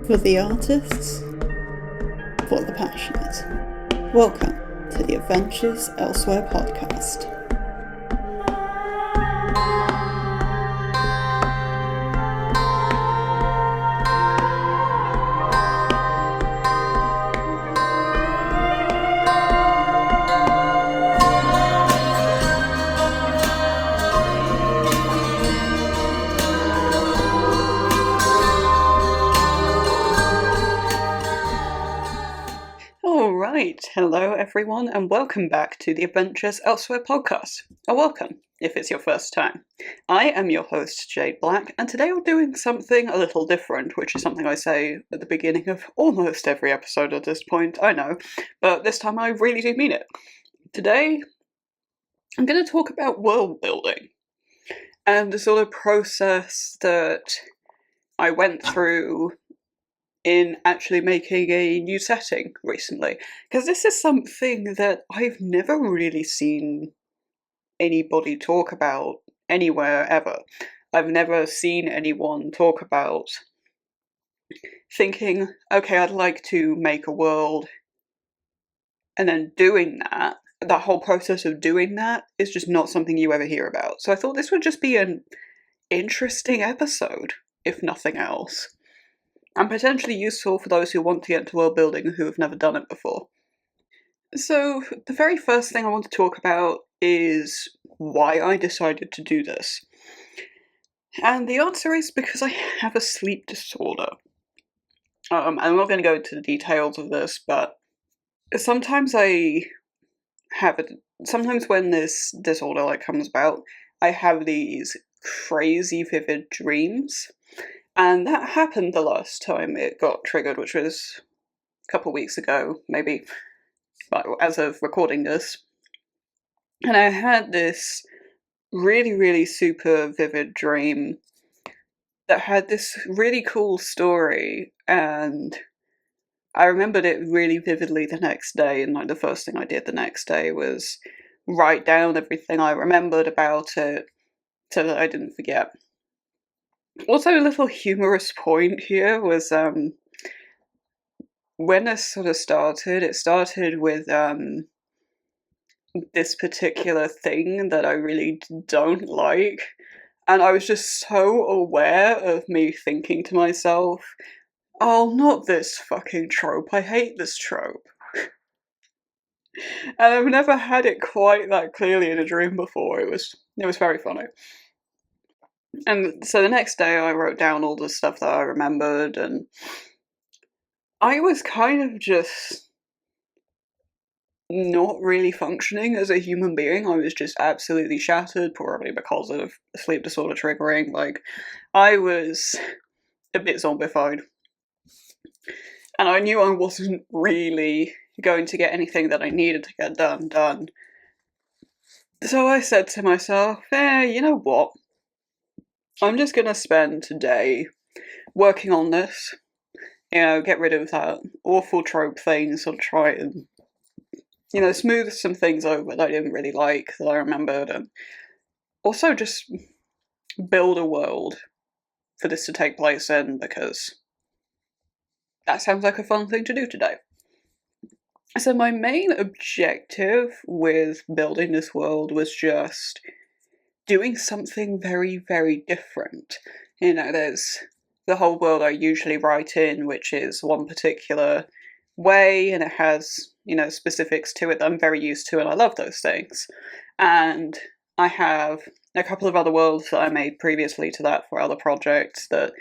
For the artists, for the passionate. Welcome to the Adventures Elsewhere podcast. Hello everyone and welcome back to the Adventures Elsewhere podcast, or welcome if it's your first time. I am your host Jade Black, and today we're doing something a little different, which is something I say at the beginning of almost every episode at this point, I know, but this time I really do mean it. Today I'm going to talk about world building and the sort of process that I went through in actually making a new setting recently, because this is something that I've never really seen anybody talk about anywhere ever. I've never seen anyone talk about thinking, okay, I'd like to make a world, and then doing that. That whole process of doing that is just not something you ever hear about. So I thought this would just be an interesting episode, if nothing else. And potentially useful for those who want to get into world building who have never done it before. So, the very first thing I want to talk about is why I decided to do this. And the answer is because I have a sleep disorder. I'm not going to go into the details of this, but sometimes sometimes when this disorder comes about, I have these crazy vivid dreams. And that happened the last time it got triggered, which was a couple of weeks ago, maybe, as of recording this. And I had this really, really super vivid dream that had this really cool story, and I remembered it really vividly the next day, and the first thing I did the next day was write down everything I remembered about it so that I didn't forget. Also, a little humorous point here was when this sort of started, it started with this particular thing that I really don't like, and I was just so aware of me thinking to myself, oh, not this fucking trope, I hate this trope. And I've never had it quite that clearly in a dream before. It was very funny. And so the next day I wrote down all the stuff that I remembered, and I was kind of just not really functioning as a human being. I was just absolutely shattered, probably because of sleep disorder triggering. I was a bit zombified. And I knew I wasn't really going to get anything that I needed to get done. So I said to myself, you know what? I'm just going to spend today working on this, get rid of that awful trope thing, sort of try and, smooth some things over that I didn't really like, that I remembered, and also just build a world for this to take place in, because that sounds like a fun thing to do today. So my main objective with building this world was just doing something very, very different. There's the whole world I usually write in, which is one particular way, and it has, specifics to it that I'm very used to, and I love those things. And I have a couple of other worlds that I made previously to that for other projects that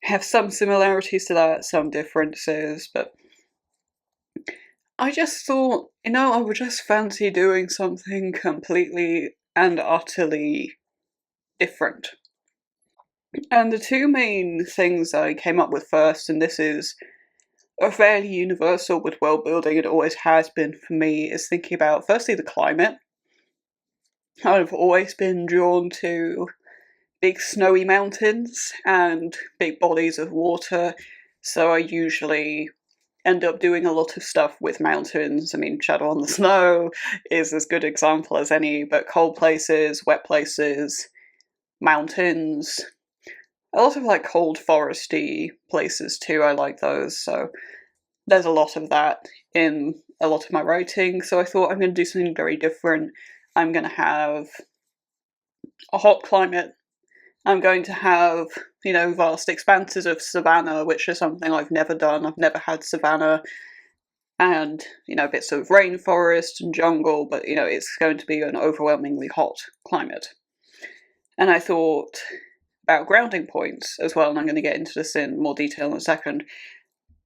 have some similarities to that, some differences, but I just thought, I would just fancy doing something completely and utterly different. And the two main things I came up with first, and this is a fairly universal with world building, it always has been for me, is thinking about firstly the climate. I've always been drawn to big snowy mountains and big bodies of water, so I usually end up doing a lot of stuff with mountains. Shadow on the Snow is as good an example as any, but cold places, wet places, mountains, a lot of like cold foresty places too. I like those, so there's a lot of that in a lot of my writing. So I thought I'm going to do something very different. I'm going to have a hot climate. I'm going to have, vast expanses of savanna, which is something I've never done. I've never had savanna, and, bits of rainforest and jungle, but, it's going to be an overwhelmingly hot climate. And I thought about grounding points as well, and I'm going to get into this in more detail in a second,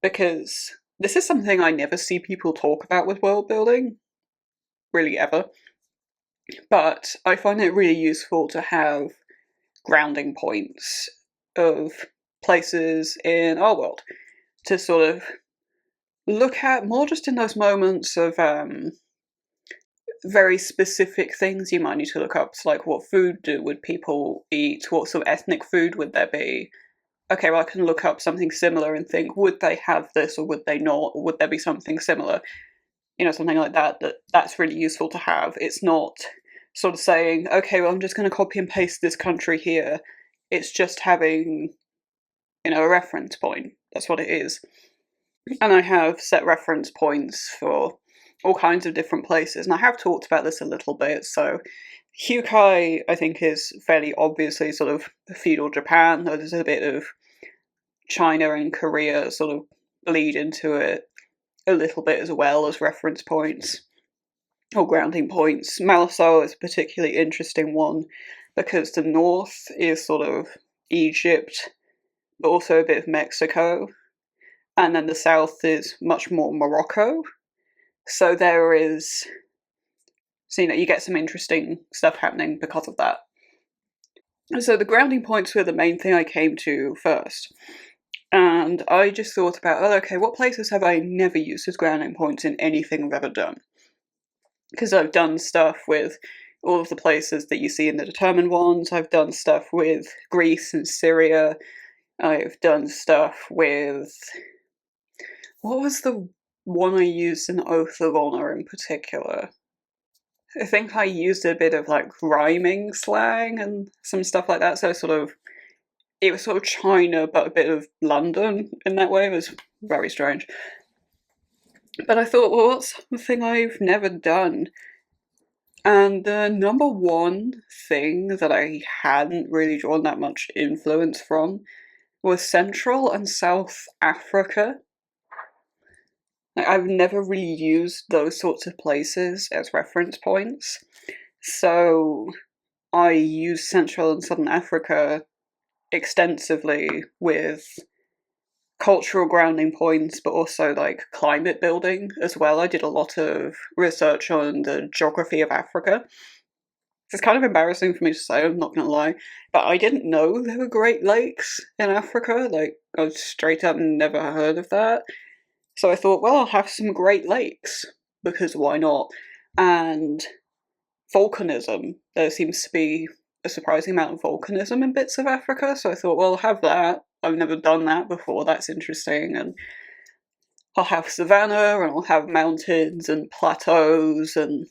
because this is something I never see people talk about with world building, really ever. But I find it really useful to have grounding points of places in our world to sort of look at more just in those moments of very specific things you might need to look up. So like, what food would people eat? What sort of ethnic food would there be? Okay, well, I can look up something similar and think, would they have this or would they not? Or would there be something similar? Something like that, that's really useful to have. It's not sort of saying, okay, well, I'm just going to copy and paste this country here. It's just having, a reference point. That's what it is. And I have set reference points for all kinds of different places. And I have talked about this a little bit. So Hukai, I think, is fairly obviously sort of feudal Japan. There's a bit of China and Korea sort of bleed into it a little bit as well as reference points or grounding points. Malasao is a particularly interesting one because the north is sort of Egypt, but also a bit of Mexico, and then the south is much more Morocco. So there is, you get some interesting stuff happening because of that. So the grounding points were the main thing I came to first. And I just thought about, okay, what places have I never used as grounding points in anything I've ever done? Because I've done stuff with all of the places that you see in the determined ones. I've done stuff with Greece and Syria. I've done stuff with... What was the one I used in Oath of Honor in particular? I think I used a bit of like rhyming slang and some stuff like that, so it was sort of China, but a bit of London in that way. It was very strange. But I thought, well, what's something I've never done? And the number one thing that I hadn't really drawn that much influence from was Central and South Africa. I've never really used those sorts of places as reference points. So I use Central and Southern Africa extensively with cultural grounding points, but also like climate building as well. I did a lot of research on the geography of Africa. It's kind of embarrassing for me to say, I'm not gonna lie, but I didn't know there were Great Lakes in Africa. Like, I straight up never heard of that. So I thought, well, I'll have some Great Lakes, because why not? And volcanism. There seems to be a surprising amount of volcanism in bits of Africa, so I thought, well, I'll have that. I've never done that before, that's interesting. And I'll have savanna, and I'll have mountains and plateaus and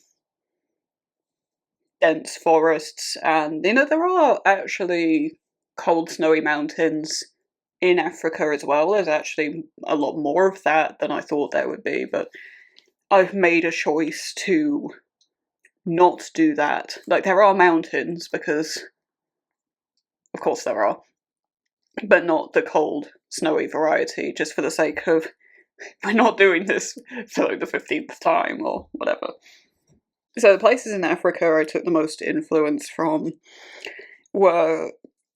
dense forests, and there are actually cold, snowy mountains in Africa as well. There's actually a lot more of that than I thought there would be, but I've made a choice to not do that. Like, there are mountains, because of course there are, but not the cold, snowy variety, just for the sake of we're not doing this for like the 15th time or whatever. So the places in Africa I took the most influence from were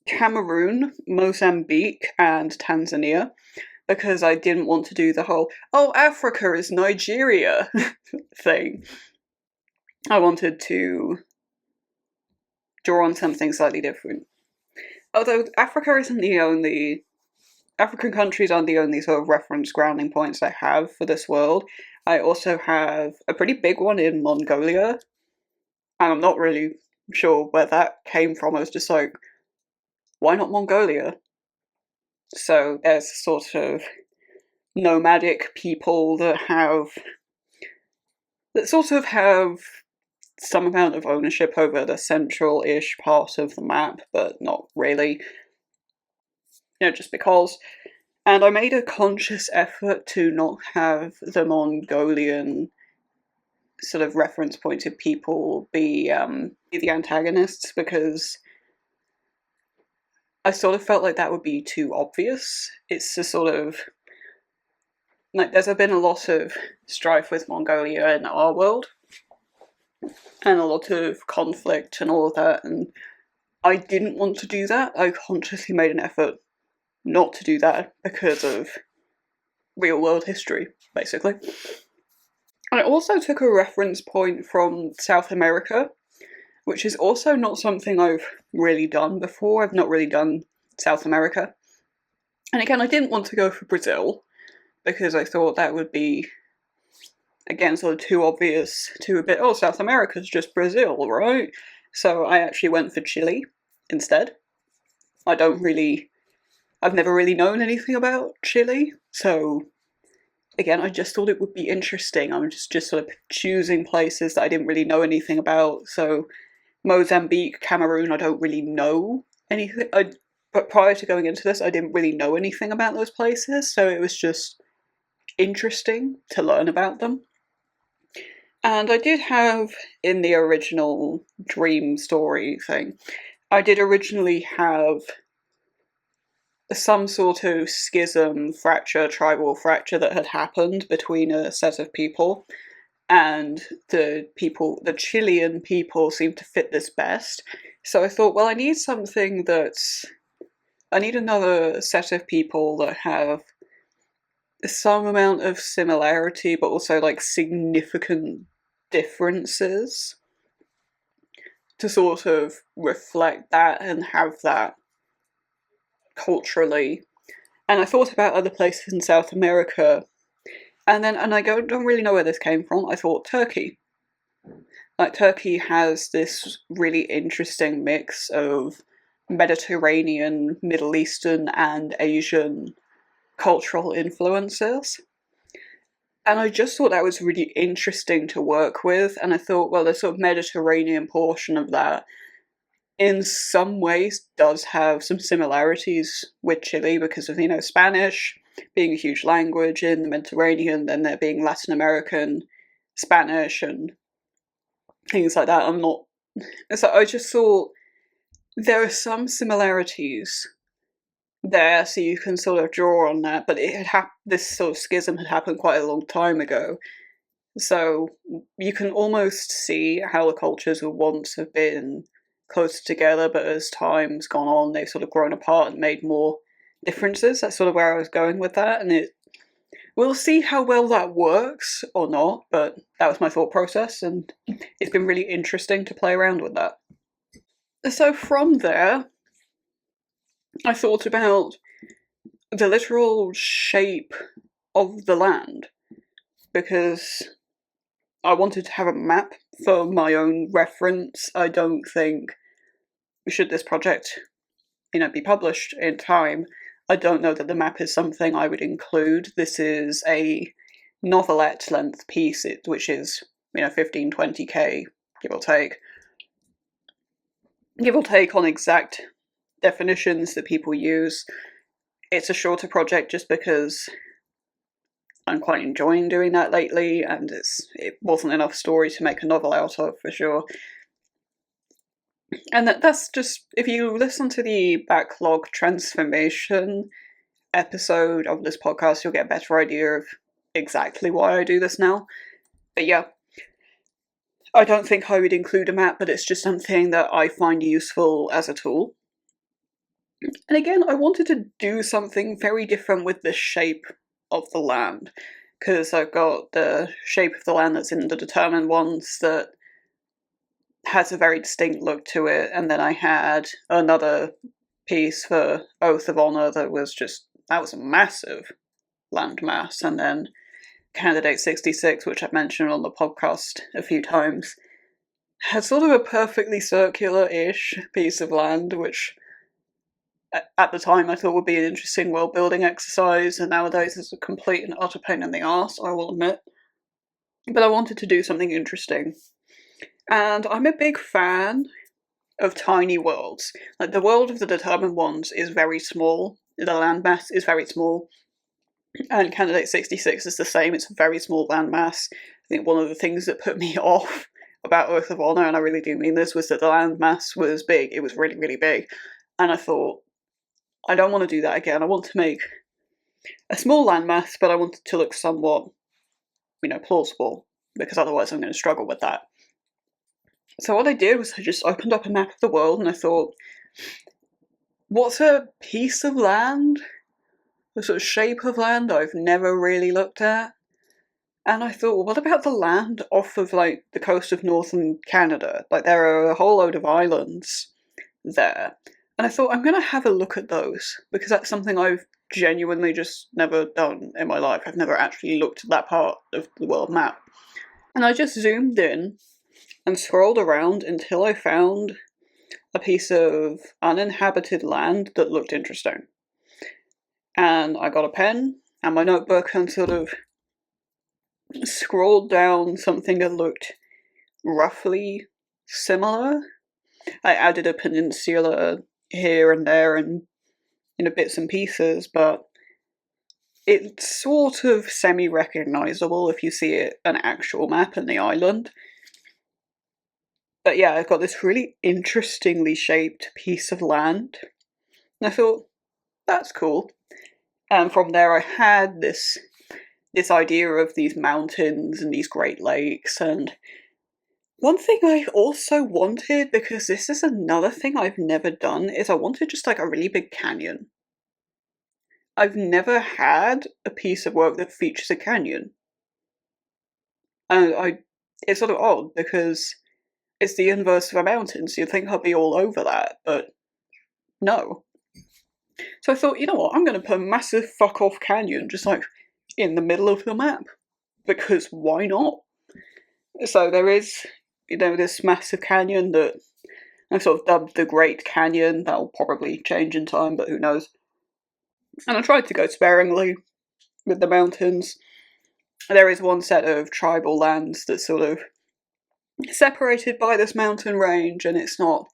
Cameroon, Mozambique, and Tanzania, because I didn't want to do the whole, oh, Africa is Nigeria thing. I wanted to draw on something slightly different. Although Africa isn't the only... African countries aren't the only sort of reference grounding points I have for this world. I also have a pretty big one in Mongolia, and I'm not really sure where that came from. I was just like, why not Mongolia? So there's sort of nomadic people that sort of have some amount of ownership over the central-ish part of the map, but not really. just because. And I made a conscious effort to not have the Mongolian sort of reference pointed people be the antagonists, because I sort of felt like that would be too obvious. It's a sort of like there's been a lot of strife with Mongolia in our world, and a lot of conflict and all of that, and I didn't want to do that. I consciously made an effort not to do that because of real world history, basically. I also took a reference point from South America, which is also not something I've really done before. I've not really done South America. And again, I didn't want to go for Brazil, because I thought that would be, again, sort of too obvious to a bit, oh, South America's just Brazil, right? So I actually went for Chile instead. I've never really known anything about Chile, so again, I just thought it would be interesting. I'm just sort of choosing places that I didn't really know anything about. So Mozambique, Cameroon, I don't really know anything. But prior to going into this, I didn't really know anything about those places, so it was just interesting to learn about them. And I did have, in the original dream story thing, I did originally have some sort of schism, fracture, tribal fracture that had happened between a set of people, and the Chilean people seemed to fit this best. So I thought, well, I need another set of people that have some amount of similarity, but also like significant differences to sort of reflect that and have that culturally. And I thought about other places in South America, and I don't really know where this came from. I thought Turkey. Like, Turkey has this really interesting mix of Mediterranean, Middle Eastern, and Asian cultural influences. And I just thought that was really interesting to work with, and I thought, well, the sort of Mediterranean portion of that in some ways does have some similarities with Chile because of, Spanish being a huge language in the Mediterranean, then there being Latin American Spanish and things like that. So I just thought there are some similarities there, so you can sort of draw on that, but this sort of schism had happened quite a long time ago, so you can almost see how the cultures would once have been closer together, but as time's gone on, they've sort of grown apart and made more differences. That's sort of where I was going with that, and we'll see how well that works or not, but that was my thought process, and it's been really interesting to play around with that. So from there, I thought about the literal shape of the land, because I wanted to have a map for my own reference. I don't think, should this project, be published in time, I don't know that the map is something I would include. This is a novelette length piece, which is, 15-20k, give or take. Give or take on exact definitions that people use. It's a shorter project just because I'm quite enjoying doing that lately, and it wasn't enough story to make a novel out of, for sure. And that's just, if you listen to the backlog transformation episode of this podcast, you'll get a better idea of exactly why I do this now. But yeah, I don't think I would include a map, but it's just something that I find useful as a tool. And again, I wanted to do something very different with the shape of the land, because I've got the shape of the land that's in the determined ones that has a very distinct look to it, and then I had another piece for Oath of Honor that was a massive landmass, and then Candidate 66, which I've mentioned on the podcast a few times, had sort of a perfectly circular-ish piece of land, which at the time I thought would be an interesting world-building exercise, and nowadays is a complete and utter pain in the arse, I will admit. But I wanted to do something interesting. And I'm a big fan of tiny worlds. Like, the world of the determined ones is very small, the landmass is very small, and Candidate 66 is the same. It's a very small landmass. I think one of the things that put me off about Oath of Honor, and I really do mean this, was that the landmass was big. It was really, really big. And I thought, I don't want to do that again. I want to make a small landmass, but I want it to look somewhat, plausible, because otherwise I'm going to struggle with that. So what I did was I just opened up a map of the world and I thought, what's a piece of land, a sort of shape of land I've never really looked at? And I thought, well, what about the land off of, like, the coast of northern Canada? Like, there are a whole load of islands there. And I thought, I'm going to have a look at those, because that's something I've genuinely just never done in my life. I've never actually looked at that part of the world map. And I just zoomed in and scrolled around until I found a piece of uninhabited land that looked interesting. And I got a pen and my notebook and sort of scrolled down something that looked roughly similar. I added a peninsula here and there and bits and pieces, but it's sort of semi-recognisable if you see an actual map in the island. But yeah, I've got this really interestingly shaped piece of land, and I thought, that's cool. And from there I had this idea of these mountains and these Great Lakes, and one thing I also wanted, because this is another thing I've never done, is I wanted just like a really big canyon. I've never had a piece of work that features a canyon. And it's sort of odd, because it's the inverse of a mountain, so you'd think I'd be all over that, but no. So I thought, you know what, I'm going to put a massive fuck-off canyon just like in the middle of the map, because why not? So there is, this massive canyon that I've sort of dubbed the Great Canyon. That'll probably change in time, but who knows. And I tried to go sparingly with the mountains. There is one set of tribal lands that's sort of separated by this mountain range, and it's not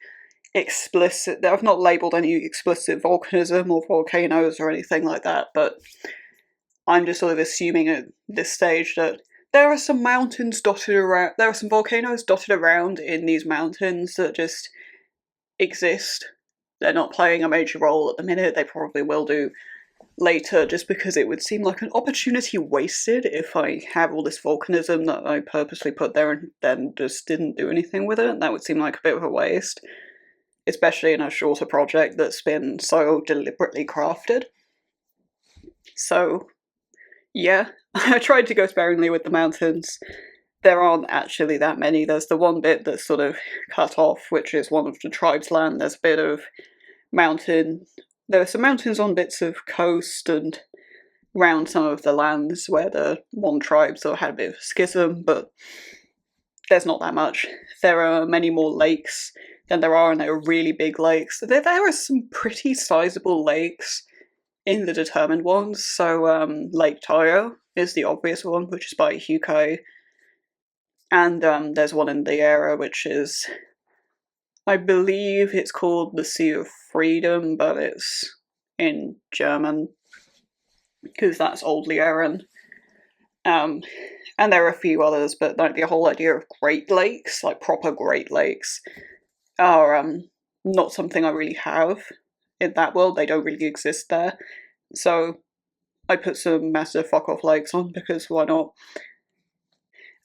explicit. I've not labelled any explicit volcanism or volcanoes or anything like that, but I'm just sort of assuming at this stage that there are some mountains dotted around, there are some volcanoes dotted around in these mountains that just exist. They're not playing a major role at the minute. They probably will do later, just because it would seem like an opportunity wasted if I have all this volcanism that I purposely put there and then just didn't do anything with it. That would seem like a bit of a waste, especially in a shorter project that's been so deliberately crafted. So yeah, I tried to go sparingly with the mountains. There aren't actually that many. There's the one bit that's sort of cut off, which is one of the tribe's land. There's a bit of mountain. There are some mountains on bits of coast and around some of the lands where the one tribe sort of had a bit of a schism, but there's not that much. There are many more lakes than there are, and there are really big lakes. There are some pretty sizable lakes in the determined ones. So Lake Tayo is the obvious one, which is by Hukai. And there's one in the area which is, I believe it's called the Sea of Freedom, but it's in German, because that's Old Lieren. And there are a few others, but like the whole idea of Great Lakes, like proper Great Lakes, are not something I really have in that world. They don't really exist there. So I put some massive fuck-off lakes on, because why not?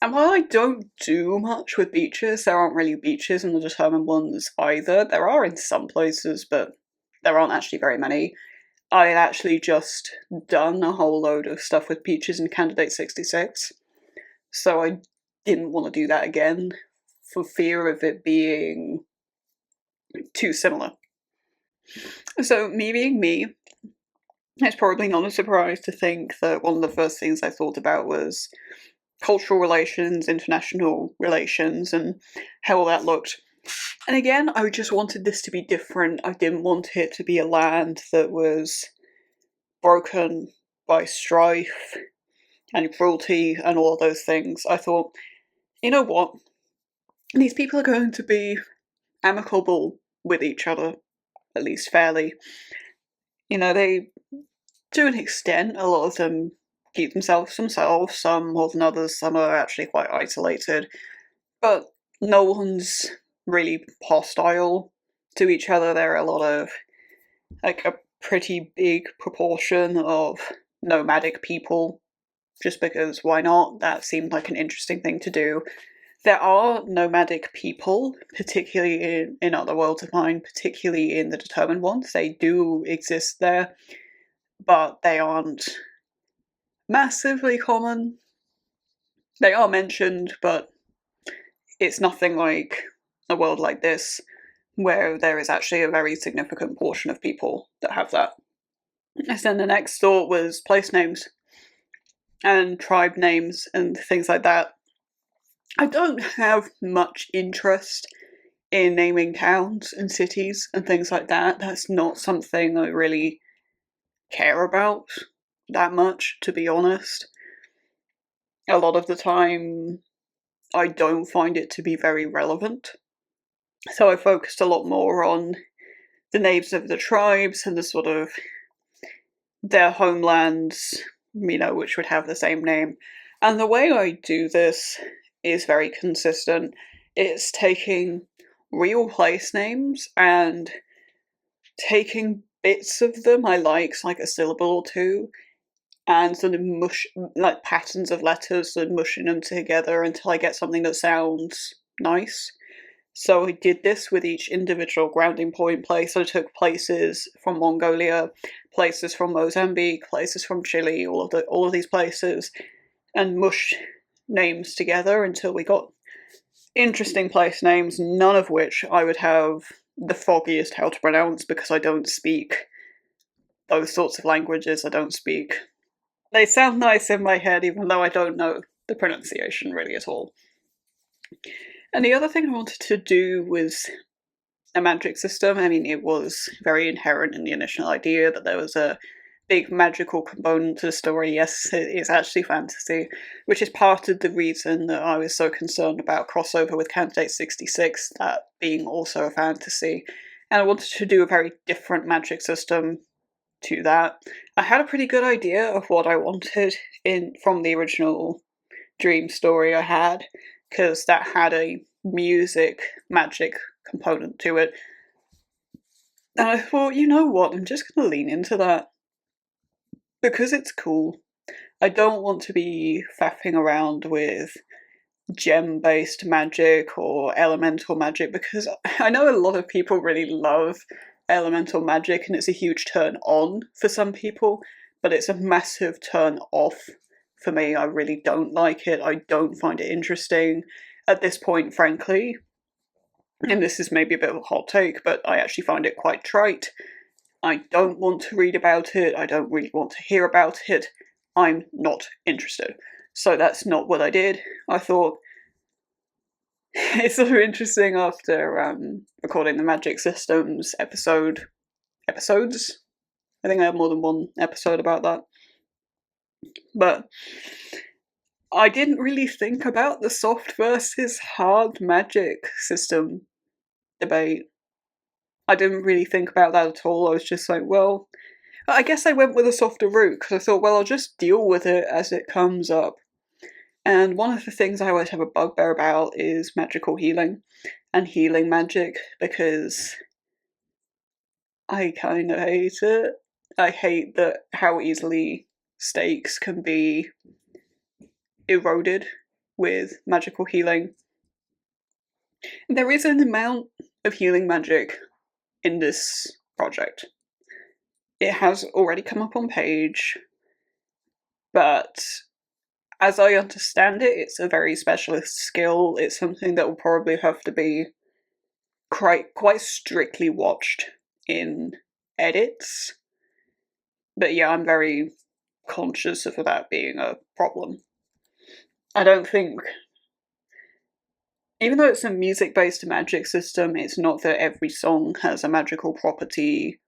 And while I don't do much with beaches, there aren't really beaches in the determined ones either. There are in some places, but there aren't actually very many. I had actually just done a whole load of stuff with beaches in Candidate 66, so I didn't want to do that again for fear of it being too similar. So me being me, it's probably not a surprise to think that one of the first things I thought about was cultural relations, international relations, and how all that looked. And again, I just wanted this to be different. I didn't want it to be a land that was broken by strife and cruelty and all of those things. I thought, you know what? These people are going to be amicable with each other, at least fairly. They to an extent, a lot of them keep themselves to themselves, some more than others, some are actually quite isolated, but no one's really hostile to each other. There are a lot of, like, a pretty big proportion of nomadic people, just because why not? That seemed like an interesting thing to do. There are nomadic people, particularly in other worlds of mine, particularly in the determined ones. They do exist there, but they aren't massively common. They are mentioned, but it's nothing like a world like this, where there is actually a very significant portion of people that have that. And then the next thought was place names and tribe names and things like that. I don't have much interest in naming towns and cities and things like that. That's not something I really care about that much, to be honest. A lot of the time, I don't find it to be very relevant. So I focused a lot more on the names of the tribes and the sort of their homelands, which would have the same name. And the way I do this is very consistent. It's taking real place names and taking bits of them I like a syllable or two, and sort of like patterns of letters and mushing them together until I get something that sounds nice. So I did this with each individual grounding point place. I took places from Mongolia, places from Mozambique, places from Chile, all of these places, and mushed names together until we got interesting place names, none of which I would have the foggiest how to pronounce because I don't speak those sorts of languages. They sound nice in my head even though I don't know the pronunciation really at all. And the other thing I wanted to do was a magic system. I mean, it was very inherent in the initial idea that there was a big magical component to the story. Yes, it is actually fantasy, which is part of the reason that I was so concerned about crossover with Candidate 66, that being also a fantasy. And I wanted to do a very different magic system to that. I had a pretty good idea of what I wanted from the original dream story I had, because that had a music magic component to it. And I thought, you know what, I'm just going to lean into that. Because it's cool. I don't want to be faffing around with gem-based magic or elemental magic, because I know a lot of people really love elemental magic and it's a huge turn on for some people, but it's a massive turn off for me. I really don't like it. I don't find it interesting at this point, frankly. And this is maybe a bit of a hot take, but I actually find it quite trite. I don't want to read about it, I don't really want to hear about it, I'm not interested. So that's not what I did. I thought, it's sort of interesting after recording the Magic Systems episodes. I think I have more than one episode about that. But I didn't really think about the soft versus hard magic system debate. I didn't really think about that at all. I was just like, well, I guess I went with a softer route because I thought, well, I'll just deal with it as it comes up. And one of the things I always have a bugbear about is magical healing and healing magic, because I kind of hate it. I hate that how easily stakes can be eroded with magical healing. There is an amount of healing magic in this project. It has already come up on page, but as I understand it, it's a very specialist skill. It's something that will probably have to be quite strictly watched in edits. But yeah, I'm very conscious of that being a problem. I don't think, even though it's a music-based magic system, it's not that every song has a magical property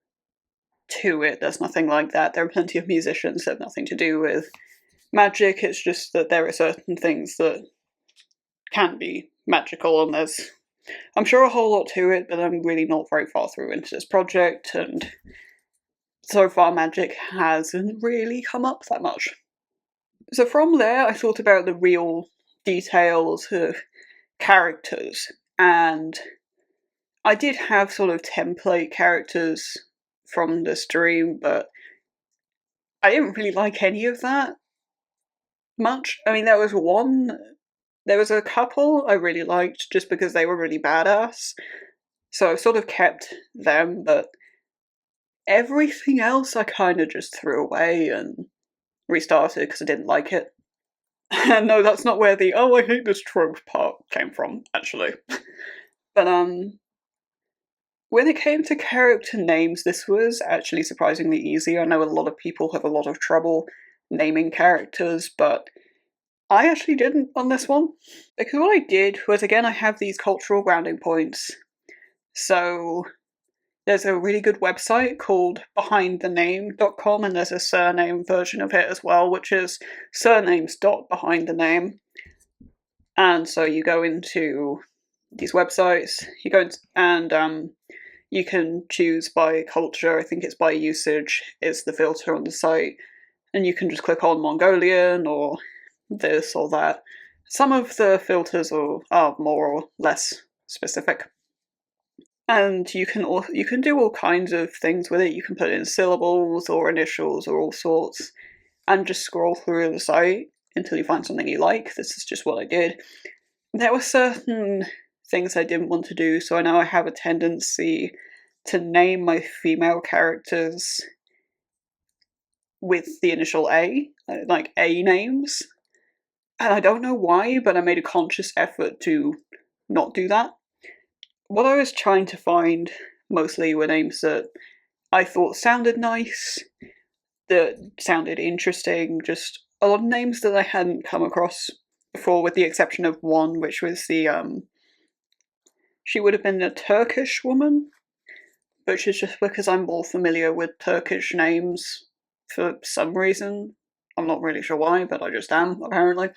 to it. There's nothing like that. There are plenty of musicians that have nothing to do with magic. It's just that there are certain things that can be magical, and there's, I'm sure, a whole lot to it, but I'm really not very far through into this project, and so far magic hasn't really come up that much. So from there, I thought about the real details of characters, and I did have sort of template characters from the stream, but I didn't really like any of that much. I mean, there was a couple I really liked just because they were really badass, so I sort of kept them, but everything else I kind of just threw away and restarted because I didn't like it. And no, that's not where the "oh, I hate this trope" part came from, actually. But when it came to character names, this was actually surprisingly easy. I know a lot of people have a lot of trouble naming characters, but I actually didn't on this one. Because what I did was, again, I have these cultural grounding points. So there's a really good website called behindthename.com, and there's a surname version of it as well, which is surnames.behindthename. And so you go into these websites, you go and you can choose by culture. I think it's by usage is the filter on the site, and you can just click on Mongolian or this or that. Some of the filters are more or less specific, and you can do all kinds of things with it. You can put in syllables or initials or all sorts, and just scroll through the site until you find something you like. This is just what I did. There were certain things I didn't want to do, so I know I have a tendency to name my female characters with the initial A, like A names. And I don't know why, but I made a conscious effort to not do that. What I was trying to find mostly were names that I thought sounded nice, that sounded interesting, just a lot of names that I hadn't come across before, with the exception of one, which was she would have been a Turkish woman, which is just because I'm more familiar with Turkish names for some reason. I'm not really sure why, but I just am, apparently.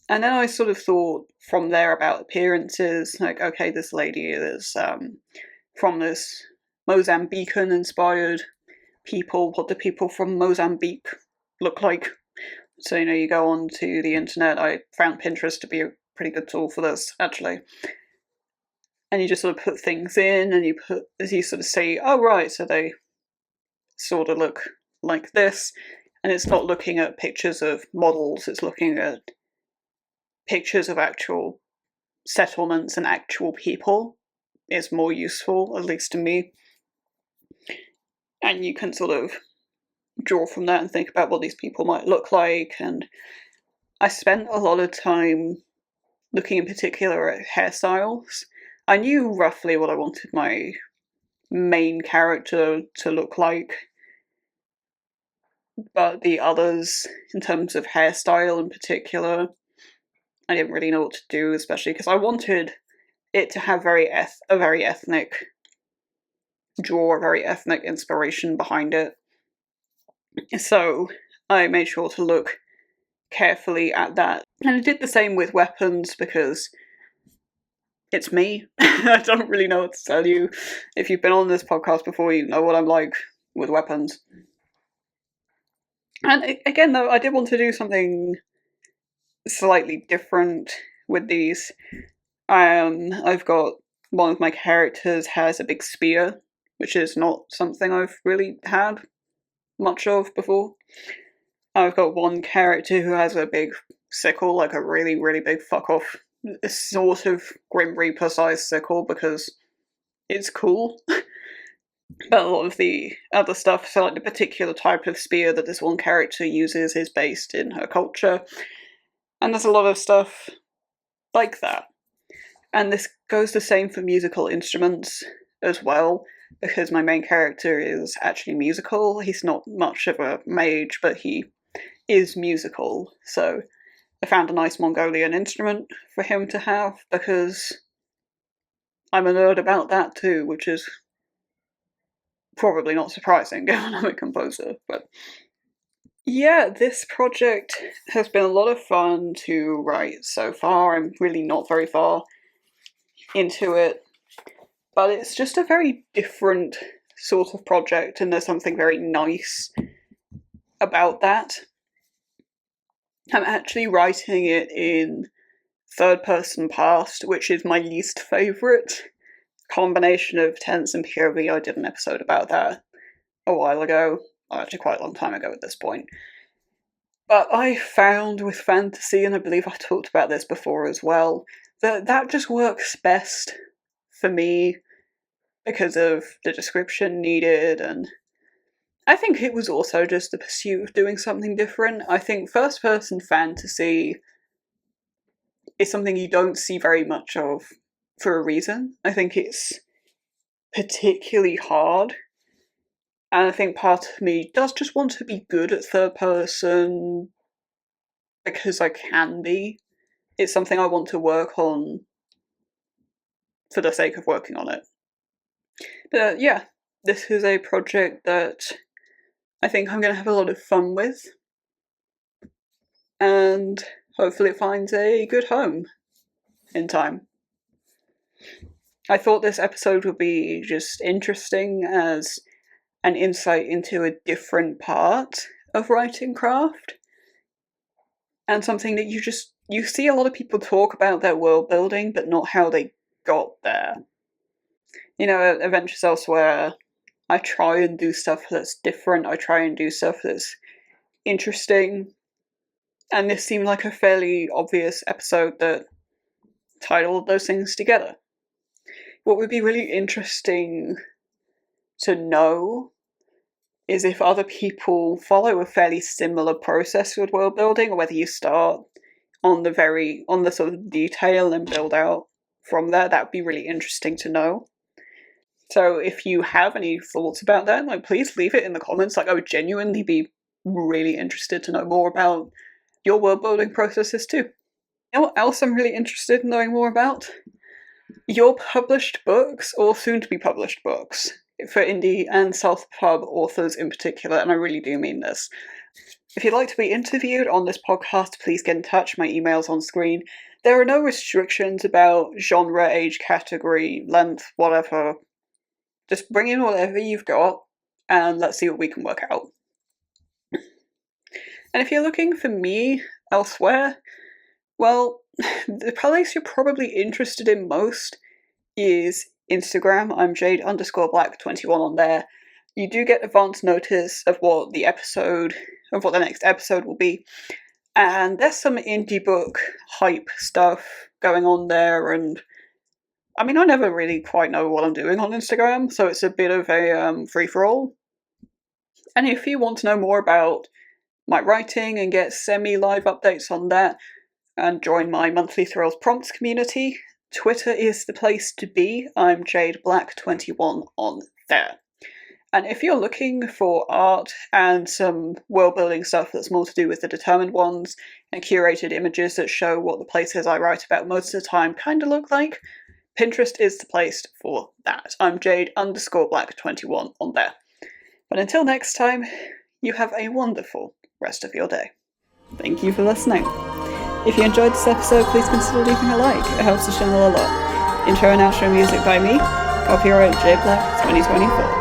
And then I sort of thought from there about appearances, like, okay, this lady is from this Mozambican-inspired people. What do people from Mozambique look like? So, you go onto the internet. I found Pinterest to be a pretty good tool for this, actually. And you just sort of put things in, and you sort of say, oh, right, so they sort of look like this. And it's not looking at pictures of models, it's looking at pictures of actual settlements and actual people. Is more useful, at least to me. And you can sort of draw from that and think about what these people might look like. And I spent a lot of time looking in particular at hairstyles. I knew roughly what I wanted my main character to look like, but the others, in terms of hairstyle in particular, I didn't really know what to do, especially because I wanted it to have a very ethnic inspiration behind it. So I made sure to look carefully at that. And I did the same with weapons, because it's me. I don't really know what to tell you. If you've been on this podcast before, you know what I'm like with weapons. And again, though, I did want to do something slightly different with these. I've got one of my characters has a big spear, which is not something I've really had much of before. I've got one character who has a big sickle, like a really, really big fuck off, sort of Grim Reaper sized sickle, because it's cool. But a lot of the other stuff, so like the particular type of spear that this one character uses, is based in her culture. And there's a lot of stuff like that. And this goes the same for musical instruments as well, because my main character is actually musical. He's not much of a mage, but he is musical. So I found a nice Mongolian instrument for him to have, because I'm a nerd about that too, which is probably not surprising given I'm a composer. But yeah, this project has been a lot of fun to write so far. I'm really not very far into it, but it's just a very different sort of project, and there's something very nice about that. I'm actually writing it in third person past, which is my least favourite combination of tense and POV. I did an episode about that a while ago, actually quite a long time ago at this point. But I found with fantasy, and I believe I talked about this before as well, that just works best for me because of the description needed, and I think it was also just the pursuit of doing something different. I think first-person fantasy is something you don't see very much of for a reason. I think it's particularly hard, and I think part of me does just want to be good at third-person because I can be. It's something I want to work on for the sake of working on it. But yeah, this is a project that I think I'm going to have a lot of fun with, and hopefully it finds a good home in time. I thought this episode would be just interesting as an insight into a different part of writing craft, and something that you see a lot of people talk about their world building, but not how they got there. You know, Adventures Elsewhere, I try and do stuff that's different, I try and do stuff that's interesting, and this seemed like a fairly obvious episode that tied all of those things together. What would be really interesting to know is if other people follow a fairly similar process with world building, or whether you start on the sort of detail and build out from there. That would be really interesting to know. So if you have any thoughts about that, like, please leave it in the comments. Like, I would genuinely be really interested to know more about your world building processes too. You know what else I'm really interested in knowing more about? Your published books, or soon to be published books, for indie and self-pub authors in particular, and I really do mean this. If you'd like to be interviewed on this podcast, please get in touch. My email's on screen. There are no restrictions about genre, age category, length, whatever. Just bring in whatever you've got, and let's see what we can work out. And if you're looking for me elsewhere, well, the place you're probably interested in most is Instagram. I'm Jade_Black21 on there. You do get advance notice of what the next episode will be. And there's some indie book hype stuff going on there, and I mean, I never really quite know what I'm doing on Instagram, so it's a bit of a free-for-all. And if you want to know more about my writing and get semi-live updates on that, and join my monthly Thrills Prompts community, Twitter is the place to be. I'm JadeBlack21 on there. And if you're looking for art and some world-building stuff that's more to do with the determined ones, and curated images that show what the places I write about most of the time kind of look like, Pinterest is the place for that. I'm Jade_Black21 on there. But until next time, you have a wonderful rest of your day. Thank you for listening. If you enjoyed this episode, please consider leaving a like. It helps the channel a lot. Intro and outro music by me. Copyright Jade Black 2024.